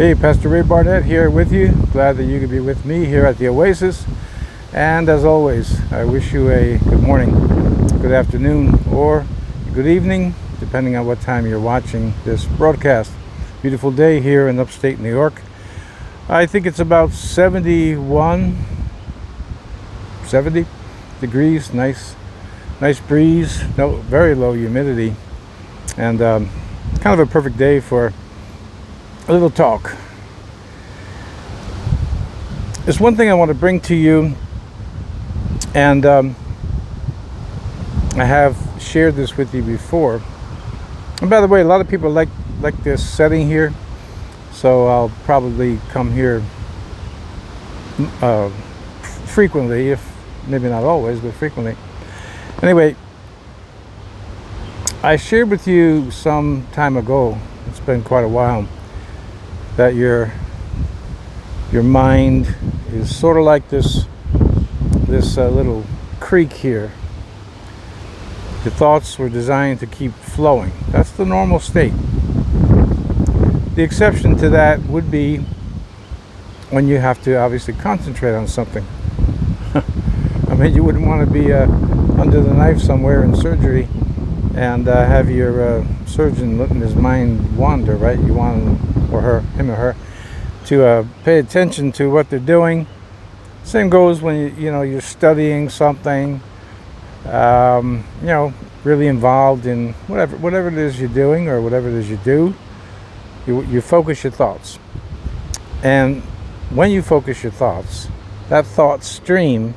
Hey, Pastor Ray Barnett here with you. Glad that you could be with me here at the Oasis. And as always, I wish you a good morning, good afternoon, or good evening, depending on what time you're watching this broadcast. Beautiful day here in upstate New York. I think it's about 70 degrees, nice breeze, no, very low humidity, and kind of a perfect day for a little talk. There's one thing I want to bring to you, and I have shared this with you before. And by the way, a lot of people like this setting here, so I'll probably come here frequently, if maybe not always, but frequently. Anyway, I shared with you some time ago, it's been quite a while, that your mind is sort of like this little creek here. Your thoughts were designed to keep flowing. That's the normal state. The exception to that would be when you have to obviously concentrate on something. I mean, you wouldn't want to be under the knife somewhere in surgery and have your surgeon letting his mind wander, right? You want him or her to pay attention to what they're doing. Same goes when you're studying something, really involved in whatever it is you're doing or whatever it is you do. You focus your thoughts, and when you focus your thoughts, that thought stream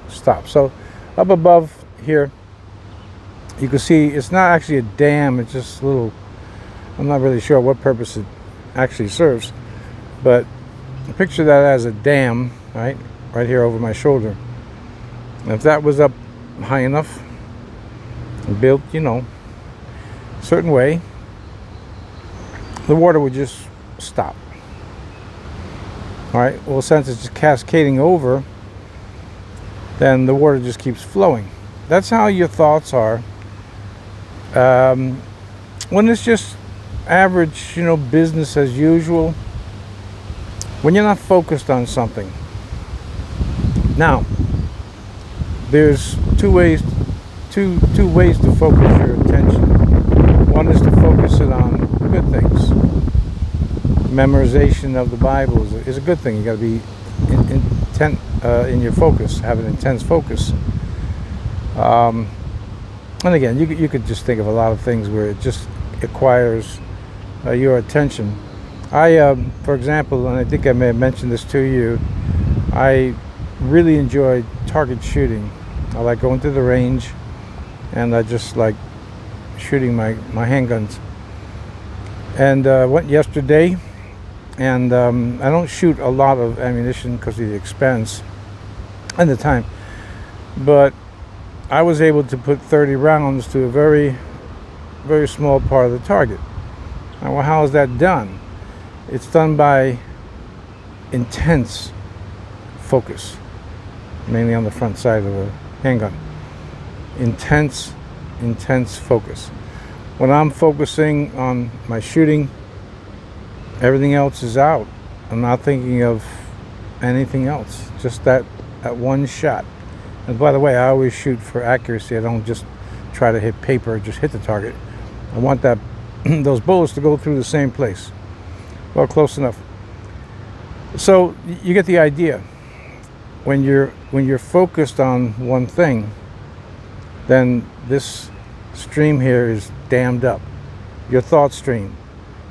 stops. So up above here, you can see it's not actually a dam. It's just a little. I'm not really sure what purpose it actually serves, but picture that as a dam, right here over my shoulder. And if that was up high enough and built, a certain way, the water would just stop. All right. Well, since it's just cascading over, then the water just keeps flowing. That's how your thoughts are. When it's just average, business as usual, when you're not focused on something. Now, there's two ways to focus your attention. One is to focus it on good things. Memorization of the Bible is a good thing. You got to be intent in your focus, have an intense focus. And again, you could just think of a lot of things where it just acquires your attention. For example, and I think I may have mentioned this to you, I really enjoy target shooting. I like going to the range, and I just like shooting my handguns. And went yesterday, and I don't shoot a lot of ammunition because of the expense and the time, but I was able to put 30 rounds to a very, very small part of the target. Now, well, how is that done? It's done by intense focus, mainly on the front side of a handgun. Intense focus. When I'm focusing on my shooting, everything else is out. I'm not thinking of anything else, just that one shot. And by the way, I always shoot for accuracy. I don't just try to hit paper, just hit the target. I want those bullets to go through the same place. Well, close enough. So you get the idea. When you're focused on one thing, then this stream here is dammed up. Your thought stream,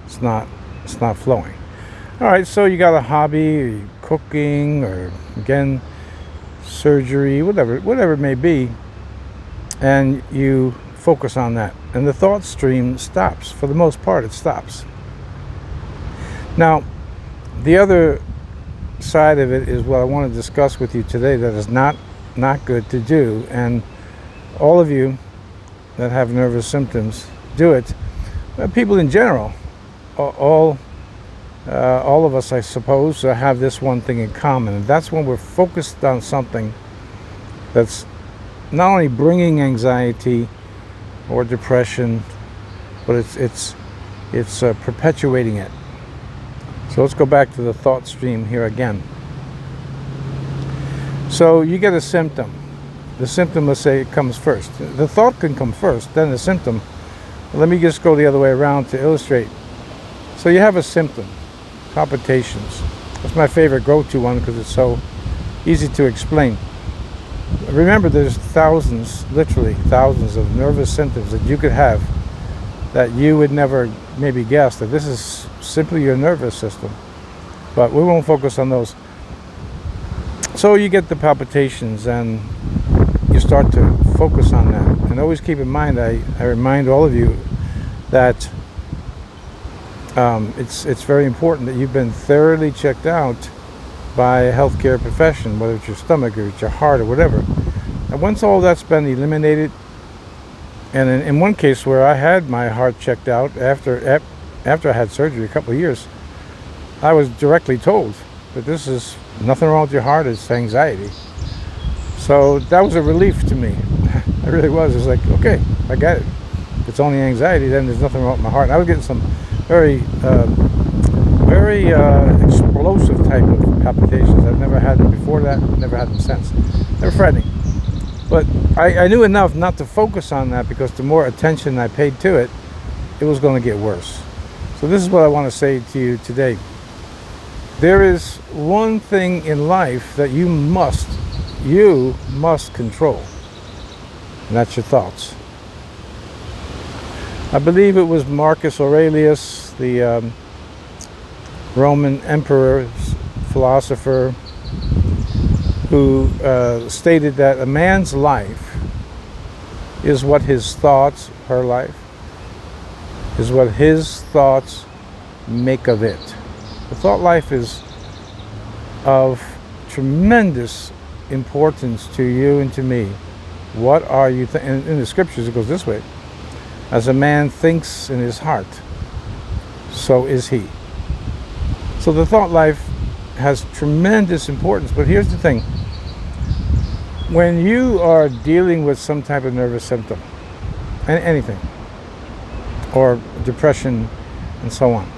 it's not flowing. All right, so you got a hobby, or cooking, or again, surgery, whatever it may be, and you focus on that, and the thought stream stops. For the most part, it stops. Now, the other side of it is what I want to discuss with you today that is not good to do, and all of you that have nervous symptoms do it. People in general, all of us, I suppose, have this one thing in common, and that's when we're focused on something that's not only bringing anxiety or depression, but it's perpetuating it. So let's go back to the thought stream here again. So you get a symptom. The symptom, let's say, it comes first. The thought can come first, then the symptom. Let me just go the other way around to illustrate. So you have a symptom, palpitations. That's my favorite go-to one because it's so easy to explain. Remember, there's thousands, literally thousands of nervous symptoms that you could have that you would never maybe guess that this is simply your nervous system. But we won't focus on those. So you get the palpitations and you start to focus on that. And always keep in mind, I remind all of you that it's very important that you've been thoroughly checked out by a healthcare profession, whether it's your stomach or it's your heart or whatever. And once all that's been eliminated, and in one case where I had my heart checked out after I had surgery a couple of years, I was directly told that this is nothing wrong with your heart, it's anxiety. So that was a relief to me. It really was. It was like, okay, I got it. If it's only anxiety, then there's nothing wrong with my heart. And I was getting some very explosive type of palpitations. I've never had them before that, never had them since. They're frightening. But I knew enough not to focus on that, because the more attention I paid to it, it was going to get worse. So this is what I want to say to you today. There is one thing in life that you must control, and that's your thoughts. I believe it was Marcus Aurelius, the Roman emperor, philosopher, who stated that a man's life is what his thoughts, her life, is what his thoughts make of it. The thought life is of tremendous importance to you and to me. What are you in the scriptures it goes this way: as a man thinks in his heart, so is he. So the thought life has tremendous importance. But here's the thing: when you are dealing with some type of nervous symptom, anything, or depression and so on,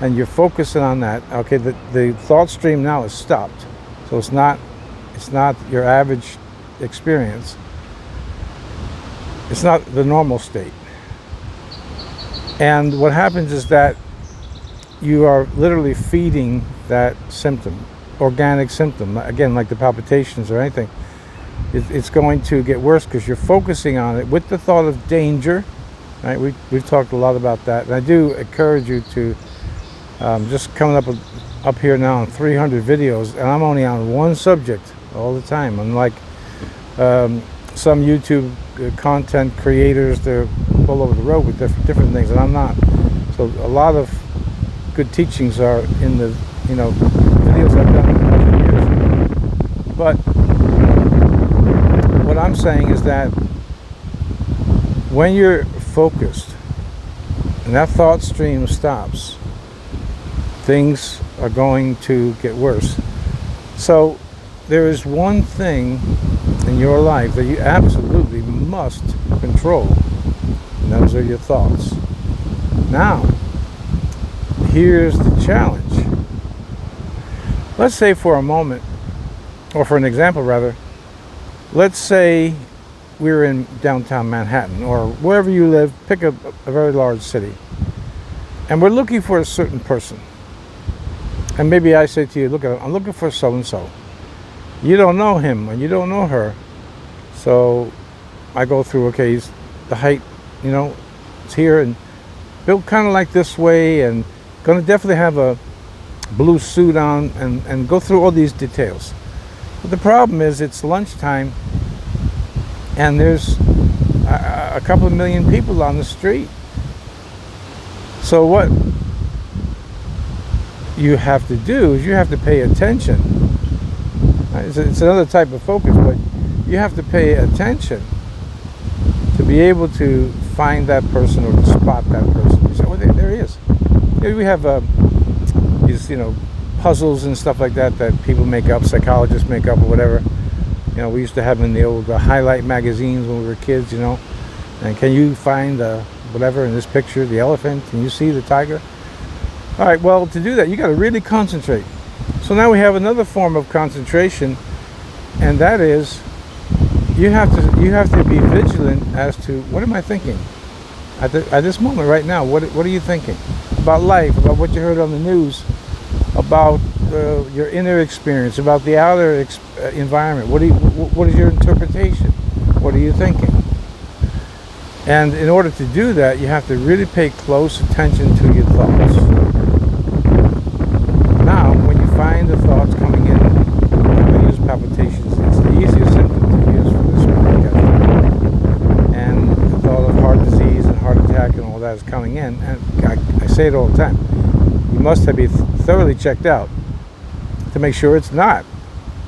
and you're focusing on that, okay, the thought stream now is stopped. So it's not your average experience. It's not the normal state. And what happens is that you are literally feeding that symptom, organic symptom, again, like the palpitations or anything. It's going to get worse because you're focusing on it with the thought of danger, right? We've talked a lot about that. And I do encourage you to just coming up here now on 300 videos, and I'm only on one subject all the time. Unlike some YouTube content creators, they're all over the road with different things, and I'm not. So a lot of good teachings are in the videos I've done over the years. But what I'm saying is that when you're focused and that thought stream stops, things are going to get worse. So there is one thing in your life that you absolutely must control, and those are your thoughts. Now, here's the challenge. Let's say for a moment, or for an example rather, let's say we're in downtown Manhattan, or wherever you live, pick a very large city, and we're looking for a certain person. And maybe I say to you, look, I'm looking for so-and-so. You don't know him and you don't know her. So I go through, okay, he's the height, it's here and built kind of like this way, and going to definitely have a blue suit on, and go through all these details. But the problem is it's lunchtime and there's a couple of million people on the street. So what you have to do is you have to pay attention. It's another type of focus, but you have to pay attention to be able to find that person or to spot that person. You say, well, there he is. We have these, puzzles and stuff like that people make up, psychologists make up or whatever. We used to have in the old highlight magazines when we were kids, and can you find whatever in this picture, the elephant? Can you see the tiger? All right, well, to do that, you got to really concentrate. So now we have another form of concentration, and that is you have to be vigilant as to what am I thinking at this moment right now. What are you thinking about life, about what you heard on the news, about your inner experience, about the outer environment? What is your interpretation? What are you thinking? And in order to do that, you have to really pay close attention to your thoughts. Now, when you find the thoughts coming in, I'm going to use palpitations. It's the easiest symptom to use for this podcast. And the thought of heart disease and heart attack and all that is coming in. And I say it all the time. You must have been thoroughly checked out to make sure it's not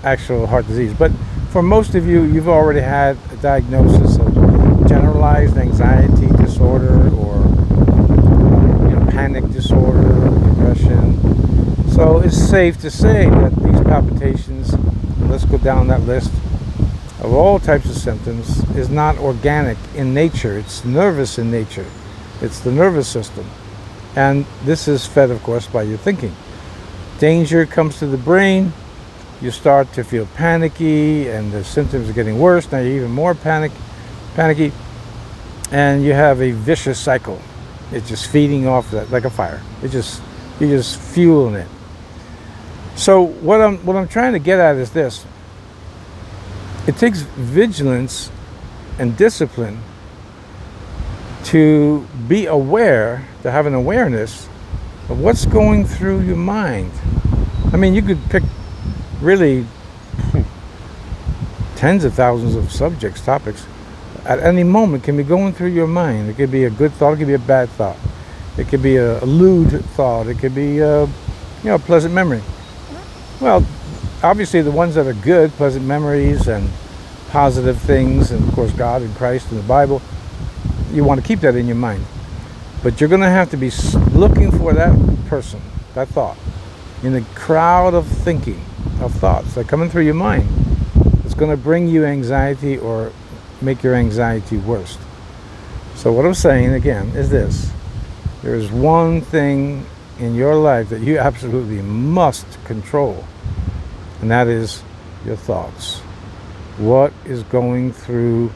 actual heart disease. But for most of you, you've already had a diagnosis of generalized anxiety disorder or panic disorder, depression. So it's safe to say that these palpitations, let's go down that list of all types of symptoms, is not organic in nature. It's nervous in nature. It's the nervous system. And this is fed, of course, by your thinking. Danger comes to the brain. You start to feel panicky, and the symptoms are getting worse. Now you're even more panicky, and you have a vicious cycle. It's just feeding off that like a fire. You're just fueling it. So what I'm trying to get at is this. It takes vigilance and discipline to be aware, to have an awareness of what's going through your mind. I mean, you could pick really tens of thousands of subjects, topics, at any moment can be going through your mind. It could be a good thought, it could be a bad thought. It could be a lewd thought, it could be a pleasant memory. Well, obviously the ones that are good, pleasant memories and positive things, and of course God and Christ and the Bible, you want to keep that in your mind. But you're going to have to be looking for that person, that thought, in the crowd of thinking, of thoughts that are coming through your mind. It's going to bring you anxiety or make your anxiety worse. So what I'm saying again is this. There is one thing in your life that you absolutely must control, and that is your thoughts. What is going through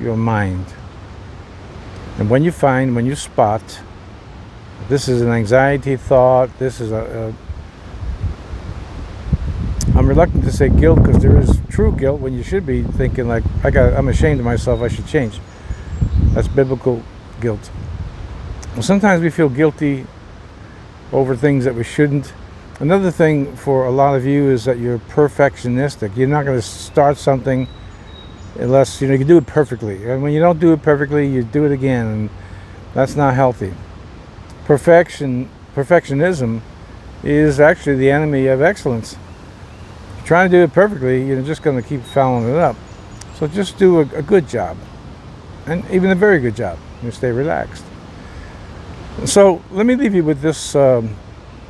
your mind? And when you spot, this is an anxiety thought, this is I'm reluctant to say guilt, because there is true guilt when you should be thinking like, I'm ashamed of myself, I should change. That's biblical guilt. Well, sometimes we feel guilty over things that we shouldn't. Another thing for a lot of you is that you're perfectionistic. You're not going to start something unless you can do it perfectly. And when you don't do it perfectly, you do it again, and that's not healthy. Perfectionism is actually the enemy of excellence. If you're trying to do it perfectly, you're just going to keep fouling it up. So just do a good job, and even a very good job, and stay relaxed. So let me leave you with this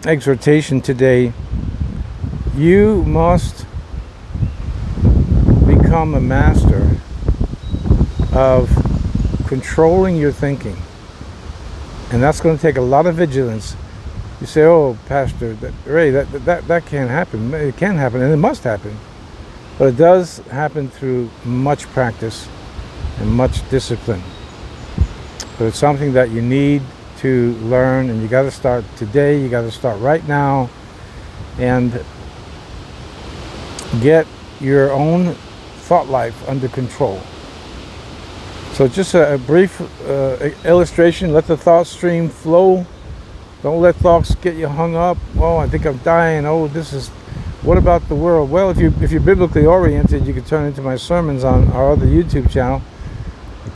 exhortation today. You must become a master of controlling your thinking, and that's going to take a lot of vigilance. You say, "Oh, Pastor Ray, that can't happen." It can happen, and it must happen, but it does happen through much practice and much discipline. But it's something that you need to learn, and you got to start today. You got to start right now, and get your own thought life under control. So just a brief illustration. Let the thought stream flow. Don't let thoughts get you hung up. Oh, I think I'm dying. Oh, what about the world? Well, if you're biblically oriented, you can turn into my sermons on our other YouTube channel,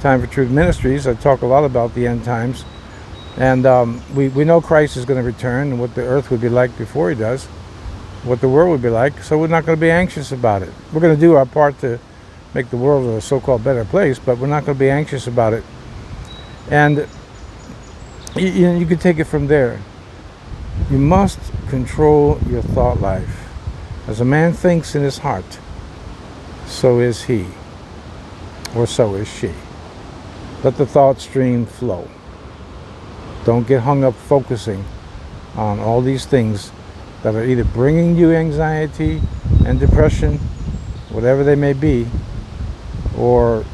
Time for Truth Ministries. I talk a lot about the end times. And we know Christ is going to return, and what the earth would be like before he does, what the world would be like. So we're not going to be anxious about it. We're going to do our part to make the world a so-called better place, but we're not going to be anxious about it. And you can take it from there. You must control your thought life. As a man thinks in his heart, so is he, or so is she. Let the thought stream flow. Don't get hung up focusing on all these things that are either bringing you anxiety and depression, whatever they may be, or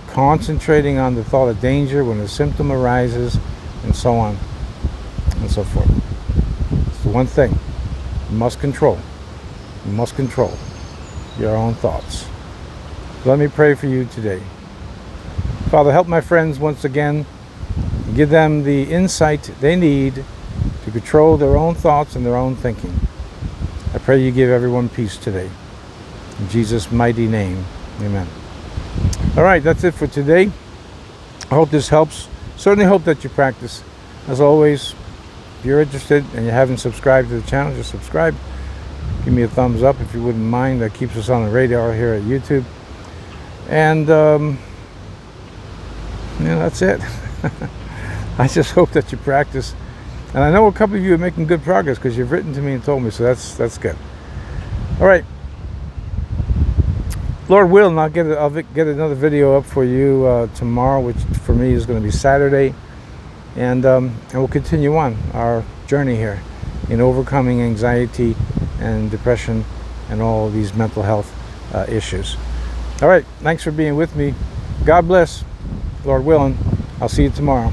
concentrating on the thought of danger when a symptom arises, and so on and so forth. It's the one thing you must control. You must control your own thoughts. Let me pray for you today. Father, help my friends once again. Give them the insight they need to control their own thoughts and their own thinking. I pray you give everyone peace today. In Jesus' mighty name, amen. All right, that's it for today. I hope this helps. Certainly hope that you practice. As always, if you're interested and you haven't subscribed to the channel, just subscribe. Give me a thumbs up if you wouldn't mind. That keeps us on the radar here at YouTube. And that's it. I just hope that you practice. And I know a couple of you are making good progress because you've written to me and told me, so that's good. All right. Lord willing, I'll get another video up for you tomorrow, which for me is going to be Saturday. And we'll continue on our journey here in overcoming anxiety and depression and all of these mental health issues. All right. Thanks for being with me. God bless. Lord willing. I'll see you tomorrow.